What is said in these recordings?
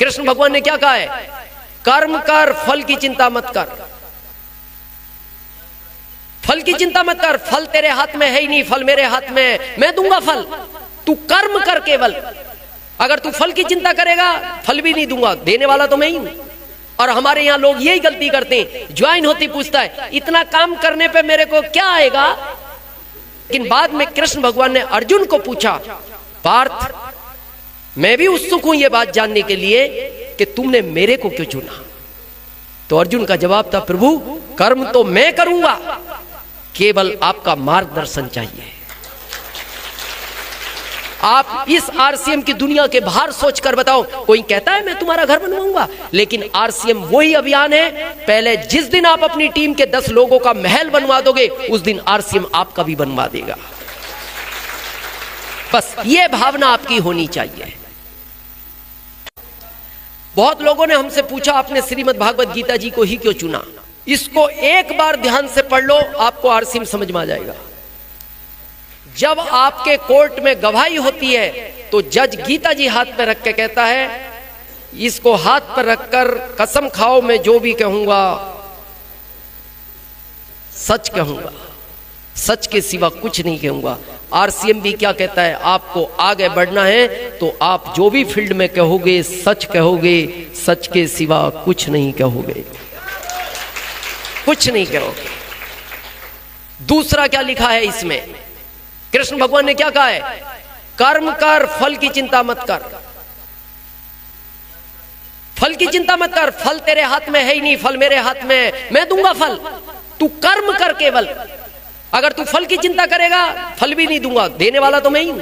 कृष्ण भगवान ने क्या कहा है? कर्म कर, फल की चिंता मत कर। फल की चिंता मत कर, फल तेरे हाथ में है ही नहीं, फल मेरे हाथ में है, मैं दूंगा फल। तू कर्म कर केवल। अगर तू फल की चिंता करेगा, फल भी नहीं दूंगा, देने वाला तो मैं ही हूं। और हमारे यहां लोग यही गलती करते हैं, ज्वाइन होती पूछता है इतना काम करने पे मेरे को क्या आएगा। लेकिन बाद में कृष्ण भगवान ने अर्जुन को पूछा, पार्थ मैं भी उत्सुक हूं ये बात जानने के लिए कि तुमने मेरे को क्यों चुना। तो अर्जुन का जवाब था, प्रभु कर्म तो मैं करूंगा, केवल आपका मार्गदर्शन चाहिए। आप इस आरसीएम की दुनिया के बाहर सोचकर बताओ। कोई कहता है मैं तुम्हारा घर बनवाऊंगा, लेकिन आरसीएम वही अभियान है, पहले जिस दिन आप अपनी टीम के 10 लोगों का महल बनवा दोगे, उस दिन आरसीएम आपका भी बनवा देगा। बस ये भावना आपकी होनी चाहिए। बहुत लोगों ने हमसे पूछा, आपने श्रीमद् भागवत गीता जी को ही क्यों चुना? इसको एक बार ध्यान से पढ़ लो, आपको आरसीएम समझ में आ जाएगा। जब आपके कोर्ट में गवाही होती है तो जज गीता जी हाथ पे रख के कहता है, इसको हाथ पर रखकर कसम खाओ मैं जो भी कहूंगा सच कहूंगा, सच के सिवा कुछ नहीं कहूंगा। आरसीएम भी क्या कहता है, आपको आगे बढ़ना है तो आप जो भी फील्ड में कहोगे सच कहोगे, सच के सिवा कुछ नहीं कहोगे, कुछ नहीं कहोगे। दूसरा क्या लिखा है इसमें? कृष्ण भगवान ने क्या कहा है? कर्म कर, फल की चिंता मत कर। फल की चिंता मत कर, फल तेरे हाथ में है ही नहीं, फल मेरे हाथ में है, मैं दूंगा फल। तू कर्म कर केवल। अगर तू फल की चिंता करेगा, फल भी नहीं दूंगा, देने वाला तो मैं ही हूं।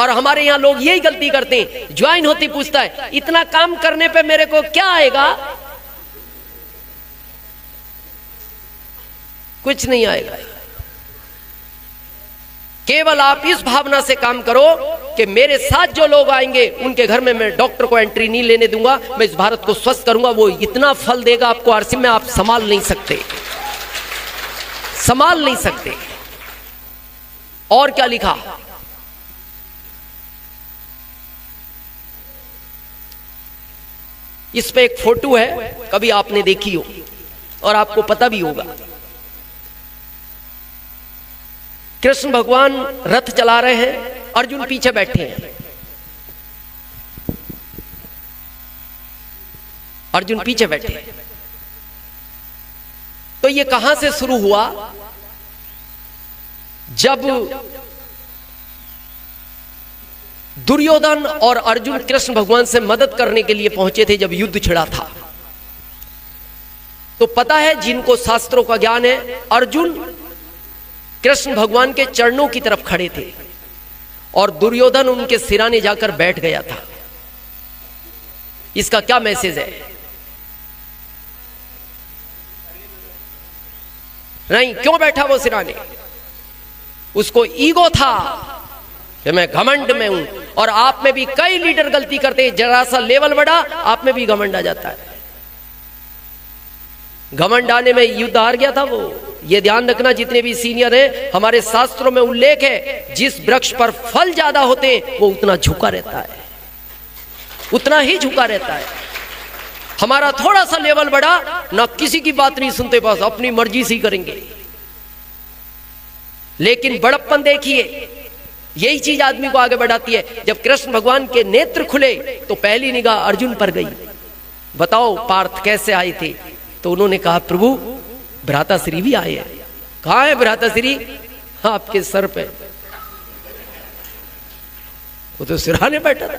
और हमारे यहां लोग यही गलती करते हैं, ज्वाइन होती पूछता है इतना काम करने पे मेरे को क्या आएगा? कुछ नहीं आएगा। केवल आप इस भावना से काम करो कि मेरे साथ जो लोग आएंगे उनके घर में मैं डॉक्टर को एंट्री नहीं लेने दूंगा, मैं इस भारत को स्वस्थ करूंगा। वो इतना फल देगा आपको आरसीएम में, आप संभाल नहीं सकते, संभाल नहीं सकते। और क्या लिखा? इस पे एक फोटो है, कभी आपने देखी हो और आपको पता भी होगा। कृष्ण भगवान रथ चला रहे हैं, अर्जुन पीछे बैठे हैं। अर्जुन पीछे बैठे हैं। तो ये कहां से शुरू हुआ? जब दुर्योधन और अर्जुन कृष्ण भगवान से मदद करने के लिए पहुंचे थे, जब युद्ध छिड़ा था। तो पता है जिनको शास्त्रों का ज्ञान है, अर्जुन कृष्ण भगवान के चरणों की तरफ खड़े थे और दुर्योधन उनके सिराने जाकर बैठ गया था। इसका क्या मैसेज है? नहीं, क्यों बैठा वो सिराने? उसको ईगो था कि मैं घमंड में हूं। और आप में भी कई लीडर गलती करते हैं, जरा सा लेवल बढ़ा आप में भी घमंड आ जाता है। घमंड आने में युद्ध हार गया था वो। ये ध्यान रखना, जितने भी सीनियर हैं, हमारे शास्त्रों में उल्लेख है, जिस वृक्ष पर फल ज्यादा होते हैं वो उतना झुका रहता है, उतना ही झुका रहता है। हमारा थोड़ा सा लेवल बढ़ा ना, किसी की बात नहीं सुनते, बस अपनी मर्जी से ही करेंगे। लेकिन बड़प्पन देखिए, यही चीज आदमी को आगे बढ़ाती है। जब कृष्ण भगवान के नेत्र खुले तो पहली निगाह अर्जुन पर गई। बताओ पार्थ कैसे आए थे? तो उन्होंने कहा, प्रभु भ्राताश्री भी आए हैं। कहां है भ्राताश्री? आपके सर पे। वो तो सिराने बैठा था।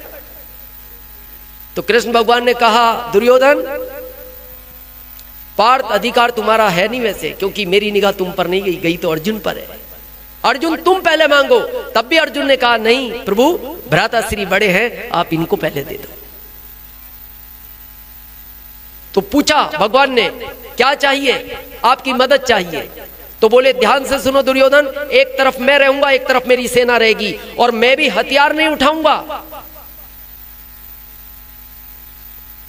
तो कृष्ण भगवान ने कहा, दुर्योधन पार्थ अधिकार तुम्हारा है नहीं वैसे, क्योंकि मेरी निगाह तुम पर नहीं गई तो अर्जुन पर है। अर्जुन तुम पहले मांगो। तब भी अर्जुन ने कहा, नहीं प्रभु भ्राताश्री बड़े हैं, आप इनको पहले दे दो। तो पूछा भगवान ने, क्या चाहिए? आपकी मदद चाहिए। तो बोले, ध्यान से सुनो दुर्योधन, एक तरफ मैं रहूंगा, एक तरफ मेरी सेना रहेगी, और मैं भी हथियार नहीं उठाऊंगा।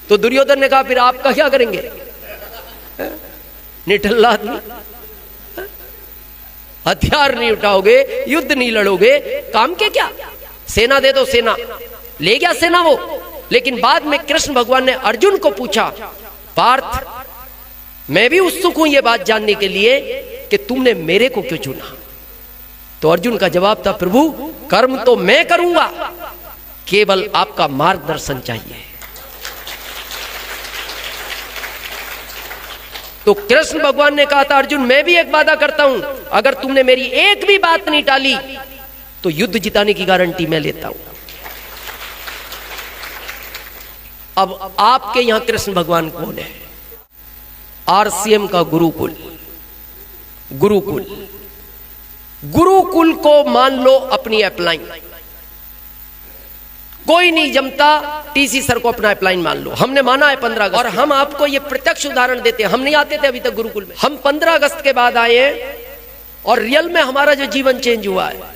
तो दुर्योधन ने कहा, फिर आपका क्या करेंगे? निठल्ला आदमी, हथियार नहीं उठाओगे, युद्ध नहीं लड़ोगे, काम के क्या? सेना दे दो। सेना ले गया, सेना वो लेकिन बाद में कृष्ण भगवान ने अर्जुन को पूछा, पार्थ मैं भी उत्सुक हूं ये बात जानने के लिए कि तुमने मेरे को क्यों चुना। तो अर्जुन का जवाब था, प्रभु कर्म तो मैं करूंगा, केवल आपका मार्गदर्शन चाहिए। तो कृष्ण भगवान ने कहा था, अर्जुन मैं भी एक वादा करता हूं, अगर तुमने मेरी एक भी बात नहीं टाली तो युद्ध जिताने की गारंटी मैं लेता हूं। अब आपके यहां कृष्ण भगवान कौन है? आरसीएम का गुरुकुल। गुरुकुल गुरुकुल को मान लो अपनी अपलाइन। कोई नहीं जमता, टीसी सर को अपना अपलाइन मान लो। हमने माना है 15 अगस्त, और हम आपको ये प्रत्यक्ष उदाहरण देते हैं। हम नहीं आते थे अभी तक गुरुकुल में, हम 15 अगस्त के बाद आए और रियल में हमारा जो जीवन चेंज हुआ है।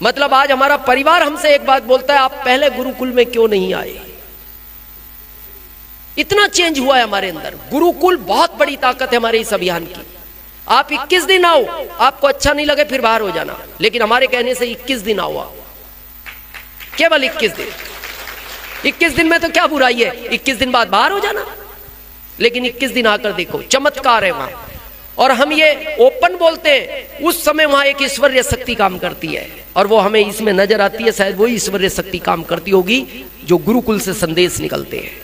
मतलब आज हमारा परिवार हमसे एक बात बोलता है, आप पहले गुरुकुल में क्यों नहीं आए? इतना चेंज हुआ है हमारे अंदर। गुरुकुल बहुत बड़ी ताकत है हमारे इस अभियान की। आप 21 दिन आओ, आपको अच्छा नहीं लगे फिर बाहर हो जाना, लेकिन हमारे कहने से 21 दिन आओ, केवल 21 दिन। 21 दिन में तो क्या बुराई है, 21 दिन बाद बाहर हो जाना, लेकिन 21 दिन आकर देखो, चमत्कार है वहां। और हम ये ओपन बोलते हैं, उस समय वहां एक ईश्वरीय शक्ति काम करती है, और वो हमें इसमें नजर आती है। शायद वही ईश्वरीय शक्ति काम करती होगी जो गुरुकुल से संदेश निकलते हैं।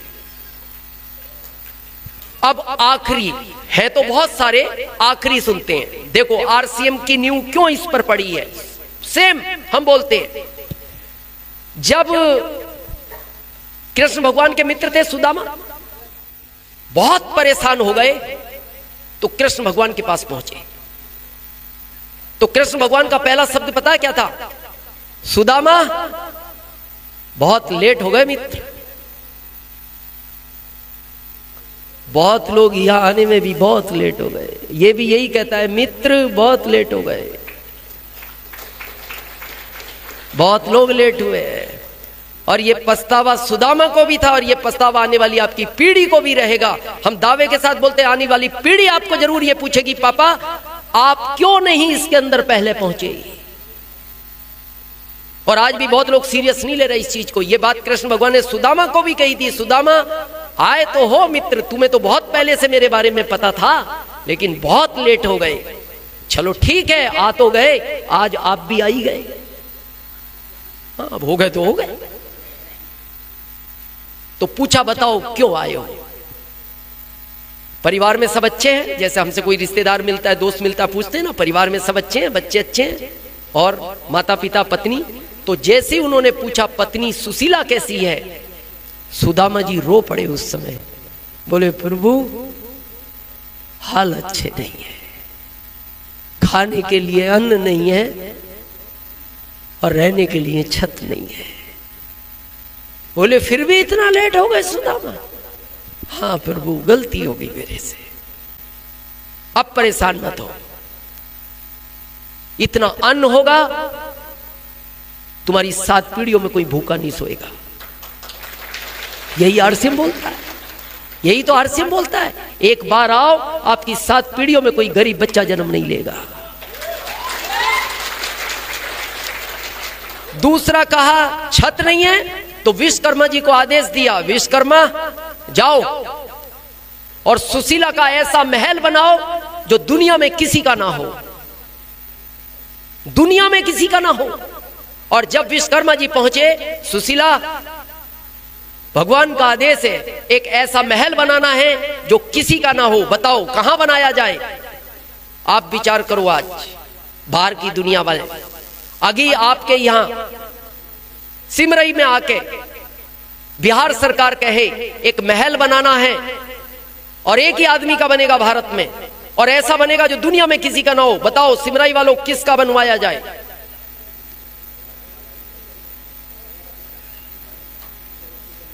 अब आखिरी है तो बहुत सारे, आखिरी सुनते हैं। देखो आरसीएम की नींव क्यों इस पर पड़ी है। सेम हम बोलते हैं, जब कृष्ण भगवान के मित्र थे सुदामा, बहुत परेशान हो गए तो कृष्ण भगवान के पास पहुंचे। तो कृष्ण भगवान का पहला शब्द पता है क्या था? सुदामा बहुत लेट हो गए मित्र। बहुत लोग यहां आने में भी बहुत लेट हो गए। ये भी यही कहता है, मित्र बहुत लेट हो गए। बहुत लोग लेट हुए हैं, और ये पछतावा सुदामा को भी था, और ये पछतावा आने वाली आपकी पीढ़ी को भी रहेगा। हम दावे के साथ बोलते हैं, आने वाली पीढ़ी आपको जरूर ये पूछेगी, पापा आप क्यों नहीं इसके अंदर पहले पहुंचे। और आज भी बहुत लोग सीरियस नहीं ले रहे इस चीज को। ये बात कृष्ण भगवान ने सुदामा को भी कही थी, सुदामा आए तो हो मित्र, तुम्हें तो बहुत पहले से मेरे बारे में पता था, लेकिन बहुत लेट हो गए। चलो ठीक है, आ तो गए, आज आप भी आ ही गए। हाँ, अब हो गए तो हो गए। तो पूछा, बताओ क्यों आए हो? परिवार में सब अच्छे हैं? जैसे हमसे कोई रिश्तेदार मिलता है, दोस्त मिलता है, पूछते हैं ना, परिवार में सब अच्छे हैं, बच्चे अच्छे हैं, और माता पिता पत्नी। तो जैसे ही उन्होंने पूछा पत्नी सुशीला कैसी है, सुदामा जी रो पड़े उस समय। बोले, प्रभु हाल अच्छे नहीं है, खाने के लिए अन्न नहीं है और रहने के लिए छत नहीं है। बोले, फिर भी इतना लेट हो गए सुदामा? हाँ प्रभु, गलती हो गई मेरे से, अब परेशान मत हो। इतना अन्न होगा, तुम्हारी 7 पीढ़ियों में कोई भूखा नहीं सोएगा। यही आरसीएम बोलता है, यही तो आरसीएम बोलता है। एक बार आओ, आपकी 7 पीढ़ियों में कोई गरीब बच्चा जन्म नहीं लेगा। दूसरा कहा, छत नहीं है तो विश्वकर्मा जी को आदेश दिया, विश्वकर्मा जाओ और सुशीला का ऐसा महल बनाओ जो दुनिया में किसी का ना हो, दुनिया में किसी का ना हो। और जब विश्वकर्मा जी पहुंचे, सुशीला, भगवान का आदेश है, एक ऐसा महल बनाना है जो किसी का ना हो, बताओ कहां बनाया जाए? आप विचार करो। आज बाहर की दुनिया वाले अगी आपके यहां सिमरई में आके बिहार सरकार कहे एक महल बनाना है, और एक ही आदमी का बनेगा भारत में, और ऐसा बनेगा जो दुनिया में किसी का ना हो, बताओ सिमरई वालों किसका बनवाया जाए?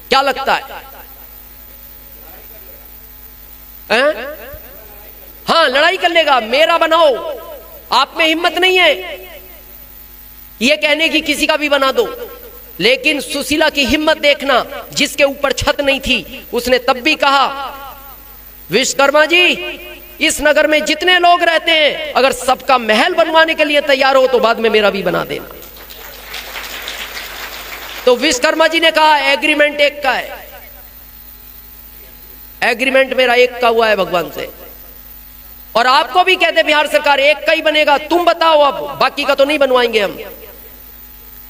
क्या लगता है? हाँ, लड़ाई कर लेगा, मेरा बनाओ। आप में हिम्मत नहीं है ये कहने की किसी का भी बना दो। लेकिन सुशीला की हिम्मत देखना, जिसके ऊपर छत नहीं थी, उसने तब भी कहा, विश्वकर्मा जी, इस नगर में जितने लोग रहते हैं, अगर सबका महल बनवाने के लिए तैयार हो तो बाद में मेरा भी बना देना। तो विश्वकर्मा जी ने कहा एग्रीमेंट एक का है, एग्रीमेंट मेरा एक का हुआ है भगवान से, और आपको भी कहते बिहार सरकार एक का ही बनेगा, तुम बताओ अब, बाकी का तो नहीं बनवाएंगे हम।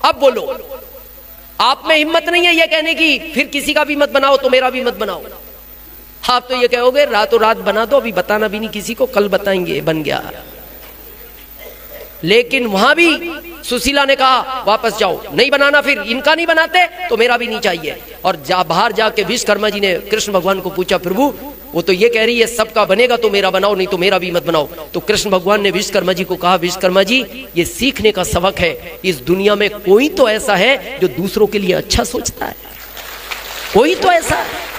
अब बोलो, आप में हिम्मत नहीं है ये कहने की फिर किसी का भी मत बनाओ तो मेरा भी मत बनाओ। आप तो ये कहोगे रातों रात बना दो, अभी बताना भी नहीं किसी को, कल बताएंगे बन गया। लेकिन वहां भी सुशीला ने कहा वापस जाओ, नहीं बनाना, फिर इनका नहीं बनाते तो मेरा भी नहीं चाहिए। और बाहर जाके विश्वकर्मा जी ने कृष्ण भगवान को पूछा, प्रभु वो तो ये कह रही है सबका बनेगा तो मेरा बनाओ, नहीं तो मेरा भी मत बनाओ। तो कृष्ण भगवान ने विश्वकर्मा जी को कहा, विश्वकर्मा जी ये सीखने का सबक है, इस दुनिया में कोई तो ऐसा है जो दूसरों के लिए अच्छा सोचता है, कोई तो ऐसा है।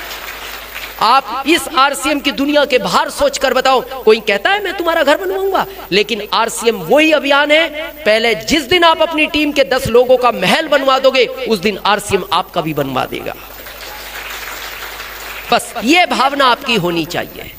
आप इस आरसीएम की दुनिया के बाहर सोचकर बताओ, कोई कहता है मैं तुम्हारा घर बनवाऊंगा, लेकिन आरसीएम वही अभियान है, पहले जिस दिन आप अपनी टीम के 10 लोगों का महल बनवा दोगे उस दिन आरसीएम आपका भी बनवा देगा। बस ये भावना आपकी होनी चाहिए।